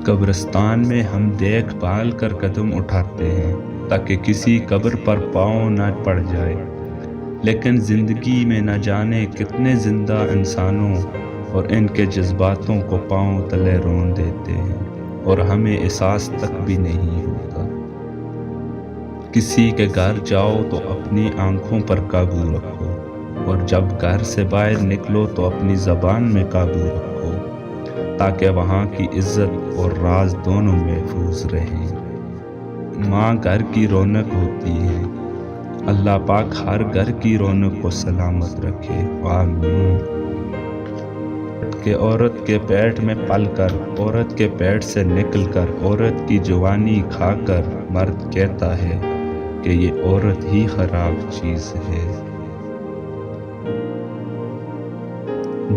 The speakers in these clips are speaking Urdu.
قبرستان میں ہم دیکھ بھال کر قدم اٹھاتے ہیں تاکہ کسی قبر پر پاؤں نہ پڑ جائے، لیکن زندگی میں نہ جانے کتنے زندہ انسانوں اور ان کے جذباتوں کو پاؤں تلے رون دیتے ہیں اور ہمیں احساس تک بھی نہیں ہوتا۔ کسی کے گھر جاؤ تو اپنی آنکھوں پر قابو رکھو، اور جب گھر سے باہر نکلو تو اپنی زبان میں قابو رکھو تاکہ وہاں کی عزت اور راز دونوں محفوظ رہیں۔ ماں گھر کی رونق ہوتی ہے، اللہ پاک ہر گھر کی رونق کو سلامت رکھے، آمین۔ کہ عورت کے پیٹ میں پل کر، عورت کے پیٹ سے نکل کر، عورت کی جوانی کھا کر مرد کہتا ہے کہ یہ عورت ہی خراب چیز ہے۔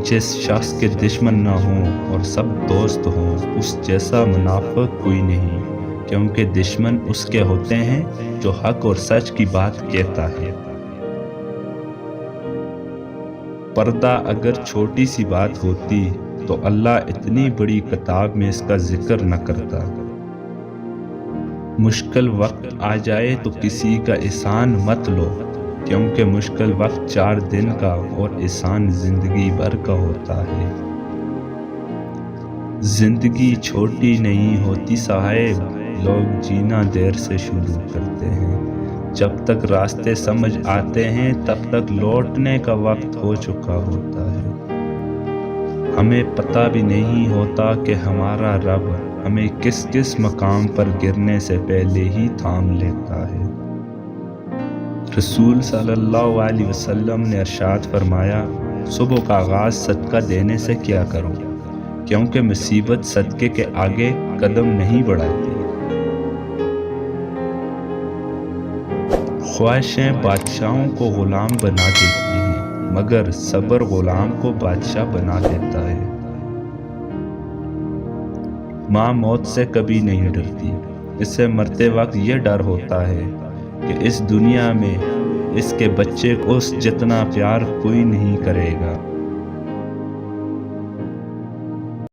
جس شخص کے دشمن نہ ہوں اور سب دوست ہوں، اس جیسا منافق کوئی نہیں، کیونکہ دشمن اس کے ہوتے ہیں جو حق اور سچ کی بات کہتا ہے۔ پردہ اگر چھوٹی سی بات ہوتی تو اللہ اتنی بڑی کتاب میں اس کا ذکر نہ کرتا۔ مشکل وقت آ جائے تو کسی کا احسان مت لو، کیونکہ مشکل وقت 4 دن کا اور احسان زندگی بھر کا ہوتا ہے۔ زندگی چھوٹی نہیں ہوتی صاحب، لوگ جینا دیر سے شروع کرتے ہیں۔ جب تک راستے سمجھ آتے ہیں تب تک لوٹنے کا وقت ہو چکا ہوتا ہے۔ ہمیں پتہ بھی نہیں ہوتا کہ ہمارا رب ہمیں کس کس مقام پر گرنے سے پہلے ہی تھام لیتا ہے۔ رسول صلی اللہ علیہ وسلم نے ارشاد فرمایا، صبح کا آغاز صدقہ دینے سے کیا کرو، کیونکہ مصیبت صدقے کے آگے قدم نہیں بڑھاتی۔ خواہشیں بادشاہوں کو غلام بنا دیتی ہیں، مگر صبر غلام کو بادشاہ بنا دیتا ہے۔ ماں موت سے کبھی نہیں ڈرتی، اسے مرتے وقت یہ ڈر ہوتا ہے کہ اس دنیا میں اس کے بچے کو اس جتنا پیار کوئی نہیں کرے گا۔